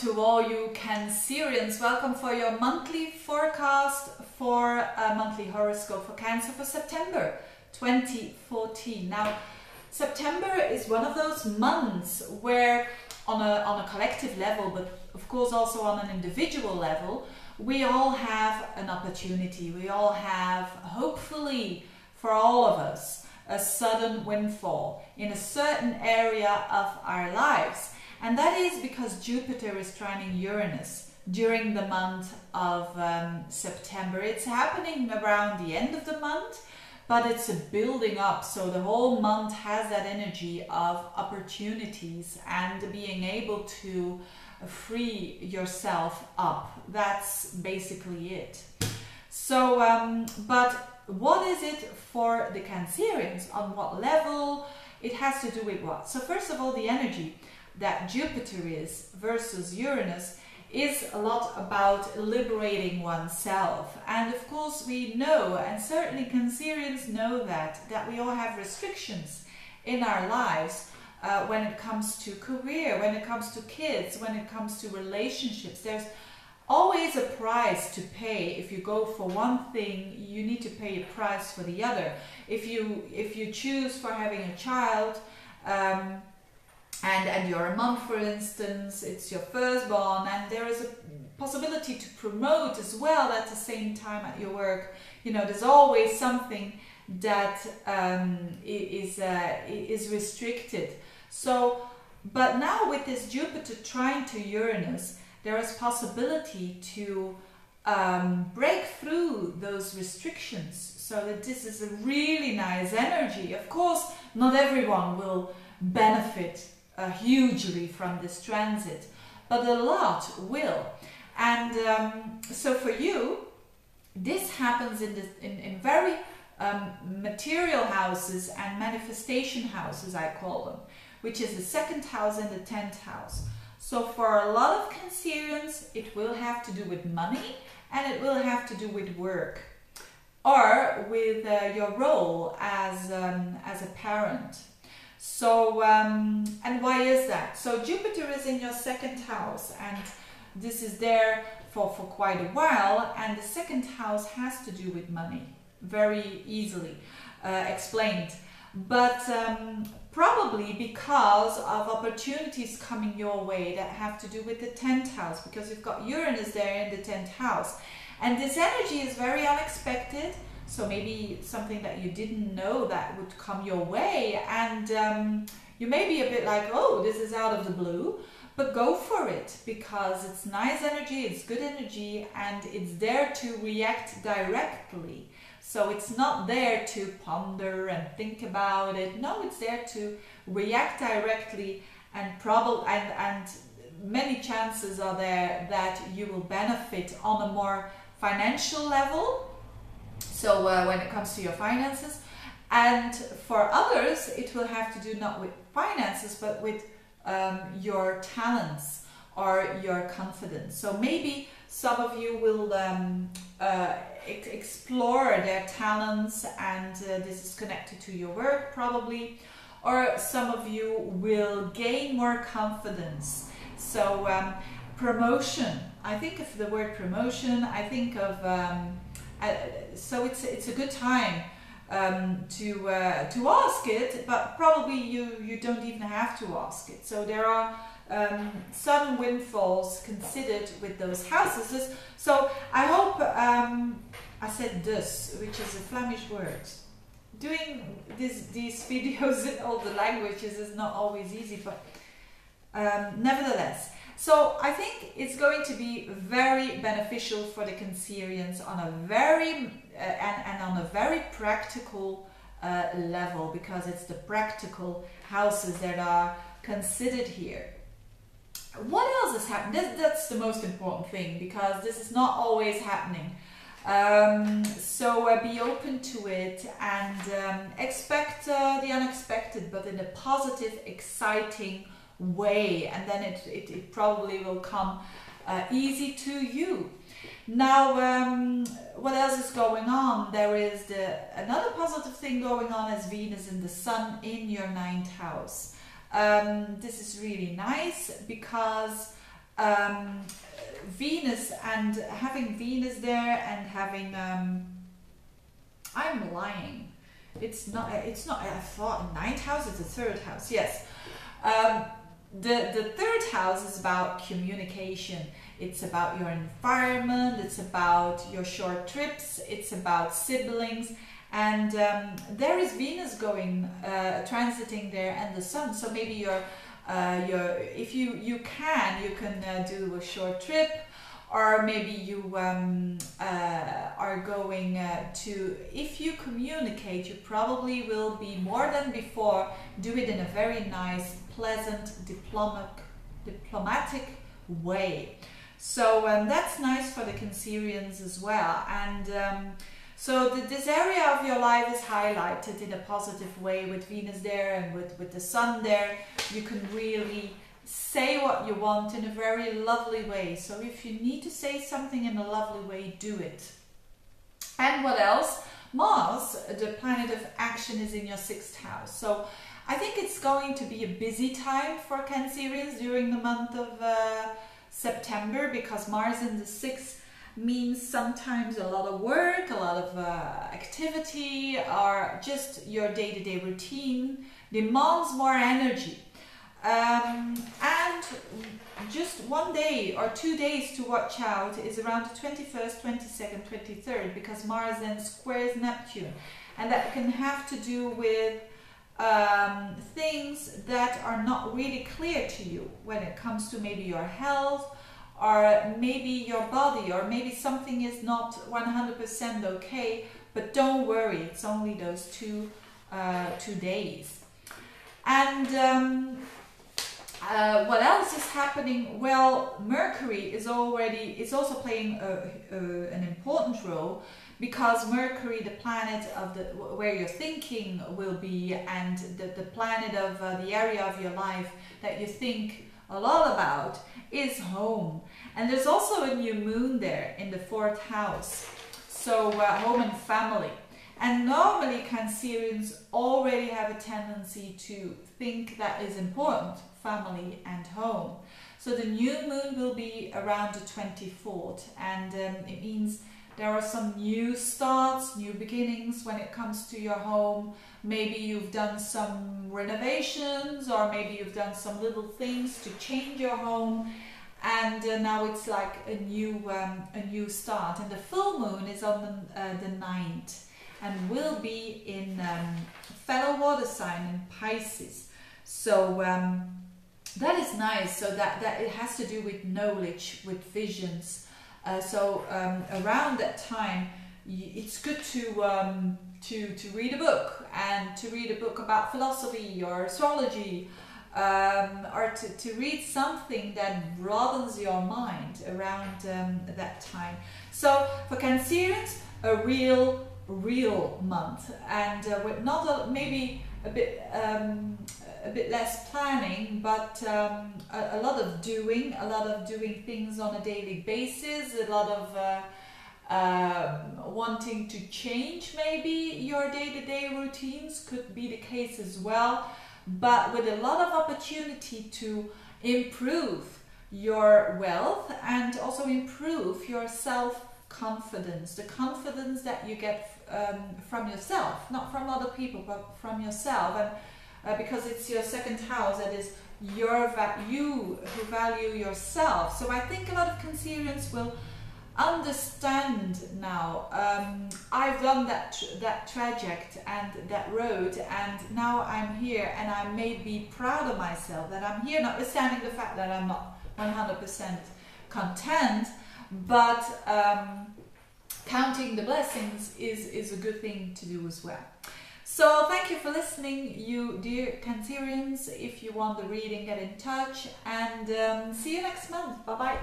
to all you Cancerians. Welcome for your monthly forecast for a monthly horoscope for Cancer for September 2014. Now, September is one of those months where on a collective level, but of course also on an individual level, we all have an opportunity. We all have, hopefully for all of us, a sudden windfall in a certain area of our lives. And that is because Jupiter is trining Uranus during the month of September. It's happening around the end of the month, but it's a building up. So the whole month has that energy of opportunities and being able to free yourself up. That's basically it. So, but what is it for the Cancerians? On what level? It has to do with what? So first of all, the energy that Jupiter is versus Uranus is a lot about liberating oneself. And of course we know, and certainly Cancerians know that we all have restrictions in our lives when it comes to career, when it comes to kids, when it comes to relationships. There's always a price to pay. If you go for one thing, you need to pay a price for the other. If you choose for having a child, and you're a mum, for instance, it's your firstborn, and there is a possibility to promote as well at the same time at your work. You know, there's always something that is restricted. So, but now with this Jupiter trine to Uranus, there is possibility to break through those restrictions. So that this is a really nice energy. Of course, not everyone will benefit hugely from this transit, but a lot will. And so for you, this happens in very material houses and manifestation houses, I call them, which is the 2nd house and the 10th house. So for a lot of Cancerians, it will have to do with money, and it will have to do with work, or with your role as a parent. So, and why is that? So Jupiter is in your 2nd house, and this is there for quite a while, and the 2nd house has to do with money, very easily explained. But probably because of opportunities coming your way that have to do with the 10th house, because you've got Uranus there in the 10th house. And this energy is very unexpected. So maybe something that you didn't know that would come your way, and you may be a bit like, oh, this is out of the blue, but go for it, because it's nice energy, it's good energy, and it's there to react directly. So it's not there to ponder and think about it. No, it's there to react directly, and many chances are there that you will benefit on a more financial level. So when it comes to your finances, and for others, it will have to do not with finances, but with your talents or your confidence. So maybe some of you will explore their talents, and this is connected to your work probably, or some of you will gain more confidence. So promotion, I think of the word promotion, I think of so it's a good time to ask it, but probably you don't even have to ask it. So there are sudden windfalls considered with those houses. So I hope I said dus, which is a Flemish word. Doing these videos in all the languages is not always easy, but nevertheless. So I think it's going to be very beneficial for the Cancerians on a very and on a very practical level, because it's the practical houses that are considered here. What else is happening? That's the most important thing, because this is not always happening. So be open to it, and expect the unexpected, but in a positive, exciting way, and then it probably will come easy to you. Now, what else is going on? There is another positive thing going on is Venus and the Sun in your 9th house. This is really nice because Venus, and having Venus there and having I'm lying. It's not. I thought ninth house is the third house. Yes. The third house is about communication. It's about your environment. It's about your short trips. It's about siblings. And there is Venus going transiting there, and the Sun. So maybe if you can do a short trip, or maybe you are going to, if you communicate, you probably will be more than before, do it in a very nice, pleasant, diplomatic way. So that's nice for the Cancerians as well. And so this area of your life is highlighted in a positive way with Venus there and with the Sun there. You can really say what you want in a very lovely way. So if you need to say something in a lovely way, do it. And what else? Mars, the planet of action, is in your 6th house. So I think it's going to be a busy time for Cancerians during the month of September, because Mars in the 6th means sometimes a lot of work, a lot of activity, or just your day-to-day routine demands more energy. And just 1 day or 2 days to watch out is around the 21st, 22nd, 23rd, because Mars then squares Neptune, and that can have to do with things that are not really clear to you when it comes to maybe your health, or maybe your body, or maybe something is not 100% okay, but don't worry, it's only those 2 days. And what else is happening? Well, Mercury is also playing an important role, because Mercury, the planet of where your thinking will be, and the planet of the area of your life that you think a lot about, is home. And there's also a new moon there in the 4th house, so home and family. And normally Cancerians already have a tendency to think that is important, family and home. So the new moon will be around the 24th, and it means there are some new starts, new beginnings when it comes to your home. Maybe you've done some renovations, or maybe you've done some little things to change your home, and now it's like a new start. And the full moon is on the 9th, and will be in fellow water sign in Pisces. So that is nice. So that it has to do with knowledge, with visions. So around that time, it's good to read a book, and to read a book about philosophy or astrology, or to read something that broadens your mind around that time. So for Cancerians, a real month, and with not maybe a bit less planning, but a lot of doing things on a daily basis, a lot of wanting to change maybe your day-to-day routines could be the case as well, but with a lot of opportunity to improve your wealth and also improve your self-confidence, the confidence that you get from yourself, not from other people, but from yourself. And because it's your 2nd house, that is you who value yourself. So I think a lot of Cancerians will understand now. I've done that traject and that road, and now I'm here, and I may be proud of myself that I'm here, notwithstanding the fact that I'm not 100% content, but counting the blessings is a good thing to do as well. So thank you for listening, you dear Cancerians. If you want the reading, get in touch, and see you next month. Bye bye.